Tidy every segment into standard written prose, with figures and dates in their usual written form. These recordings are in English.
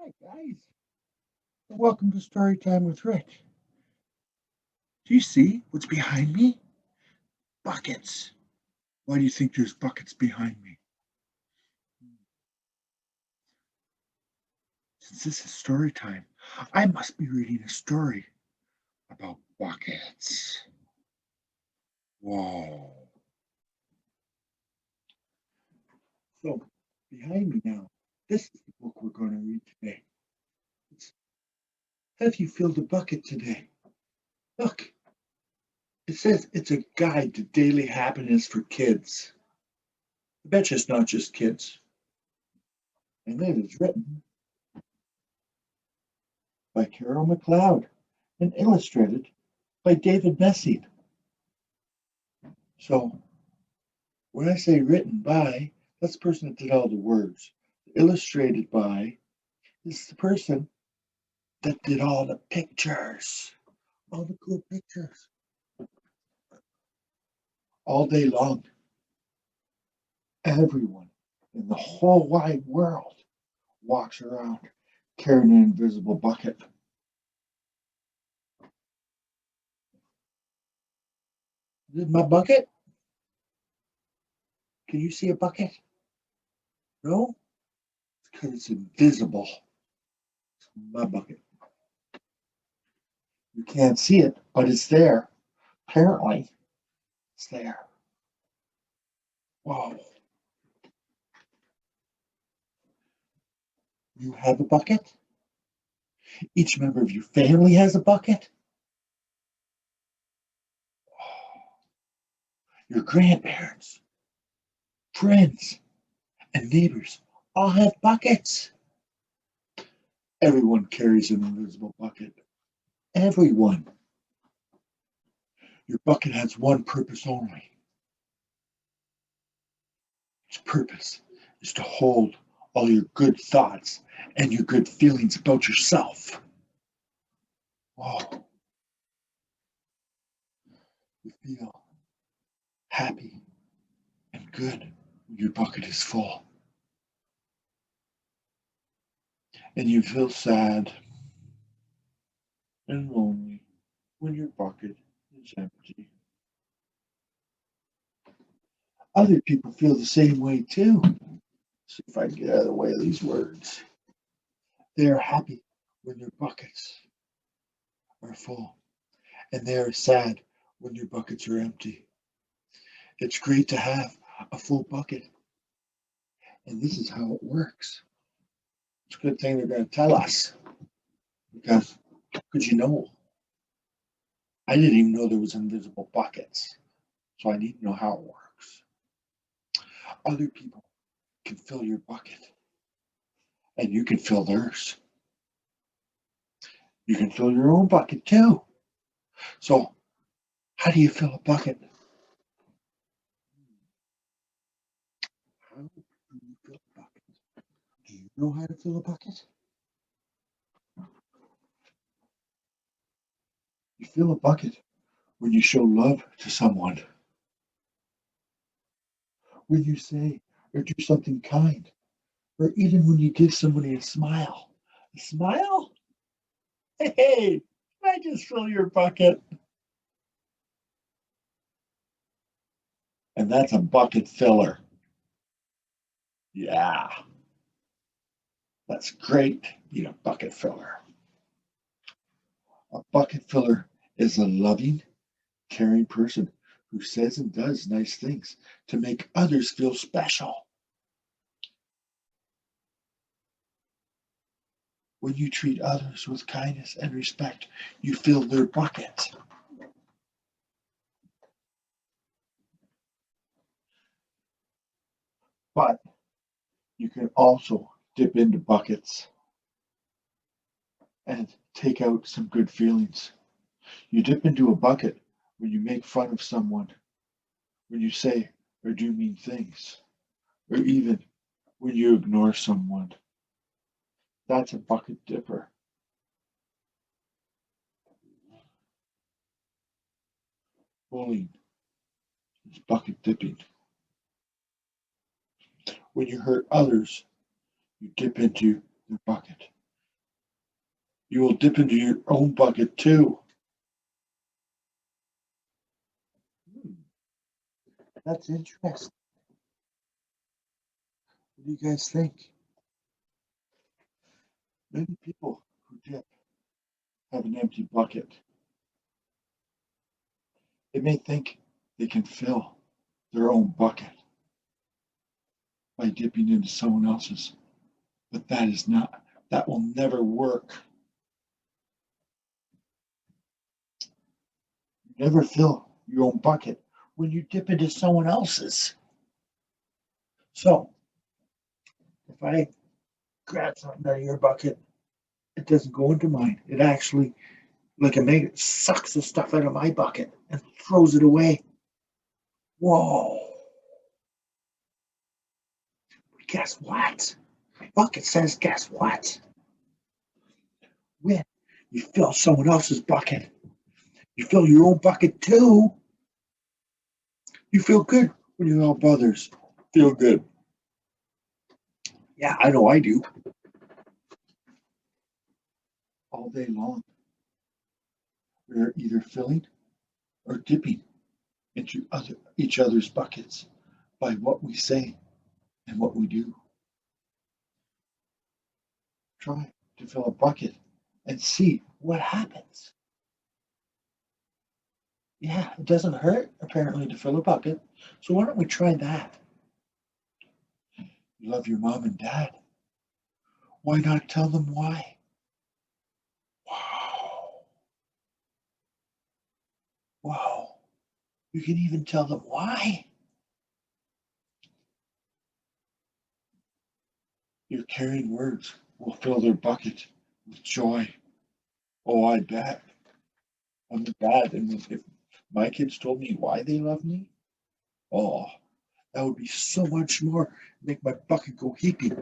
Hi, guys. Welcome to Story Time with Rick. Do you see what's behind me? Buckets. Why do you think there's buckets behind me? Since this is story time, I must be reading a story about buckets. Whoa. So, behind me now, this is the book we're going to read today. It's Have You Filled a Bucket Today? Look, it says it's a guide to daily happiness for kids. I bet you it's not just kids. And it is written by Carol McCloud and illustrated by David Messing. So when I say written by, that's the person that did all the words. Illustrated by is the person that did all the pictures, all the cool pictures. All day long, everyone in the whole wide world walks around carrying an invisible bucket. This is my bucket. Can you see a bucket? No? It's because it's invisible. It's my bucket. You can't see it, but it's there. Apparently, it's there. Whoa. You have a bucket? Each member of your family has a bucket? Your grandparents, friends, and neighbors all have buckets. Everyone carries an invisible bucket. Everyone. Your bucket has one purpose only. Its purpose is to hold all your good thoughts and your good feelings about yourself. Whoa. You feel happy and good when your bucket is full. And you feel sad and lonely when your bucket is empty. Other people feel the same way too. See if I can get out of the way of these words. They are happy when their buckets are full, and they are sad when your buckets are empty. It's great to have a full bucket, and this is how it works. It's a good thing they're going to tell us because, I didn't even know there was invisible buckets, so I need to know how it works. Other people can fill your bucket, and you can fill theirs. You can fill your own bucket too. So, how do you fill a bucket? How do you fill a bucket? Do you know how to fill a bucket? You fill a bucket when you show love to someone, when you say or do something kind, or even when you give somebody a smile. A smile? Hey, I just fill your bucket. And that's a bucket filler. Yeah, that's great. Being a bucket filler. A bucket filler is a loving, caring person who says and does nice things to make others feel special. When you treat others with kindness and respect, you fill their bucket. But you can also dip into buckets and take out some good feelings. You dip into a bucket when you make fun of someone, when you say or do mean things, or even when you ignore someone. That's a bucket dipper. Bullying is bucket dipping. When you hurt others, you dip into their bucket. You will dip into your own bucket too. Hmm, that's interesting. What do you guys think? Many people who dip have an empty bucket. They may think they can fill their own bucket by dipping into someone else's, but that will never work. You never fill your own bucket when you dip into someone else's. So if I grab something out of your bucket, it doesn't go into mine. It actually, like a magnet, sucks the stuff out of my bucket and throws it away. Whoa. But guess what? My bucket says, guess what? When you fill someone else's bucket, you fill your own bucket too. You feel good when you help others. Feel good. Yeah, I know I do. All day long, we're either filling or dipping into each other's buckets by what we say and what we do. Try to fill a bucket and see what happens. Yeah, it doesn't hurt apparently to fill a bucket. So why don't we try that? You love your mom and dad. Why not tell them why? Wow. Wow. You can even tell them why. Your caring words will fill their bucket with joy. Oh, I bet. I'm a dad, and if my kids told me why they love me, oh, that would be so much more. Make my bucket go heaping.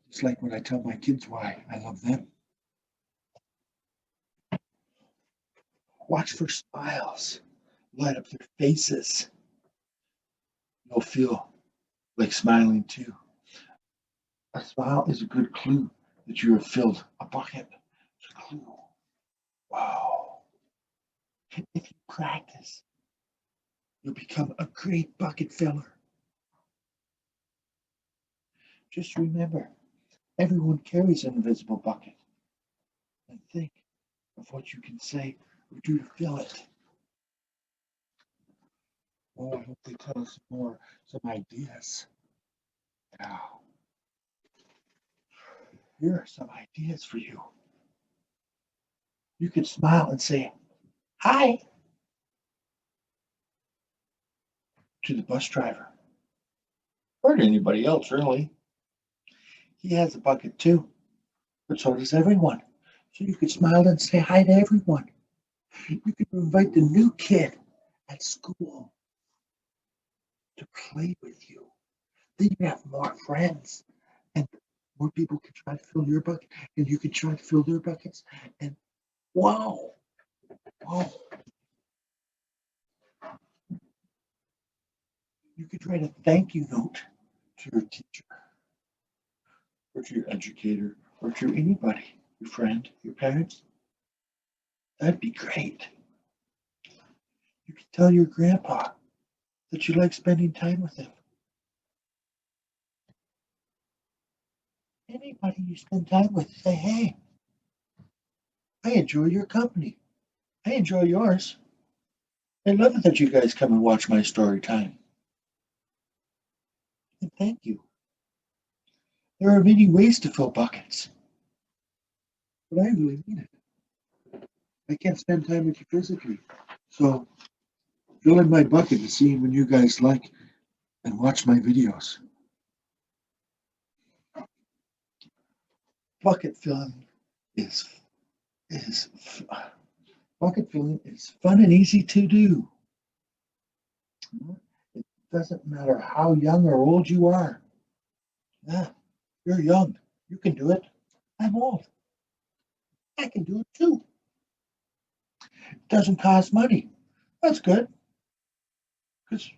It's like when I tell my kids why I love them. Watch for smiles light up their faces. You'll feel like smiling too. A smile is a good clue that you have filled a bucket. It's a clue. Wow. If you practice, you'll become a great bucket filler. Just remember, everyone carries an invisible bucket. And think of what you can say or do to fill it. Oh, I hope they tell us some ideas. Now, here are some ideas for you. You could smile and say, hi, to the bus driver, or to anybody else, really. He has a bucket too, but so does everyone. So you could smile and say hi to everyone. You could invite the new kid at school to play with you. Then you have more friends, and more people can try to fill your bucket, and you can try to fill their buckets. And wow, wow, you could write a thank you note to your teacher, or to your educator, or to anybody, your friend, your parents. That'd be great. You could tell your grandpa that you like spending time with him. Anybody you spend time with, say, hey, I enjoy your company. I enjoy yours. I love it that you guys come and watch my story time. And thank you. There are many ways to fill buckets, but I really mean it. I can't spend time with you physically. So fill in my bucket to see when you guys like and watch my videos. Bucket filling is is bucket filling is fun and easy to do. It doesn't matter how young or old you are. Yeah, you're young. You can do it. I'm old. I can do it too. It doesn't cost money. That's good because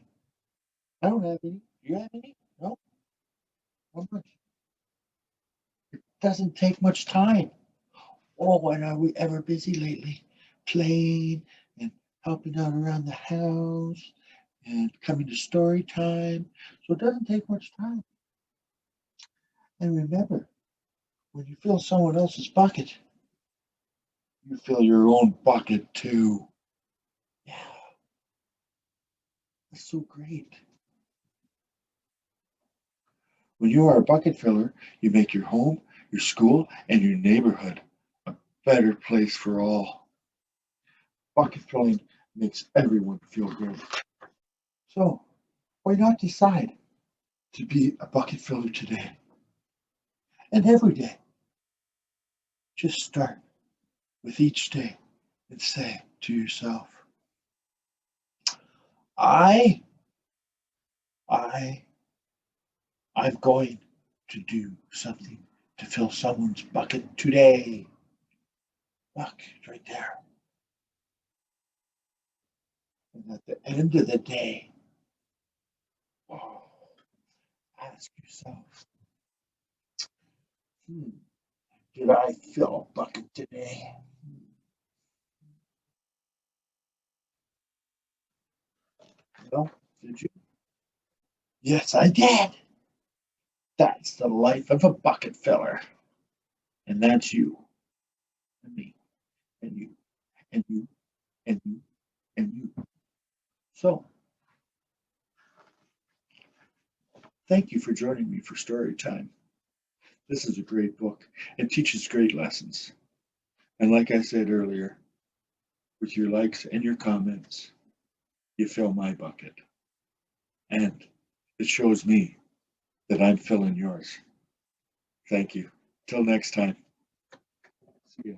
I don't have any. Do you have any? No. How much? doesn't take much time. Oh, when are we ever busy lately? Playing and helping out around the house and coming to story time. So it doesn't take much time. And remember, when you fill someone else's bucket, you fill your own bucket too. Yeah, that's so great. When you are a bucket filler, you make your home, your school, and your neighborhood a better place for all. Bucket filling makes everyone feel good. So, why not decide to be a bucket filler today and every day? Just start with each day and say to yourself, I, I, I'm going to do something to fill someone's bucket today. Look, it's right there. And at the end of the day, oh, ask yourself, hmm, did I fill a bucket today? Well, did you? Yes, I did. That's the life of a bucket filler. And that's you, and me, and you, and you, and you, and you. So, thank you for joining me for story time. This is a great book and teaches great lessons. And like I said earlier, with your likes and your comments, you fill my bucket. And it shows me that I'm filling yours. Thank you. Till next time. See ya.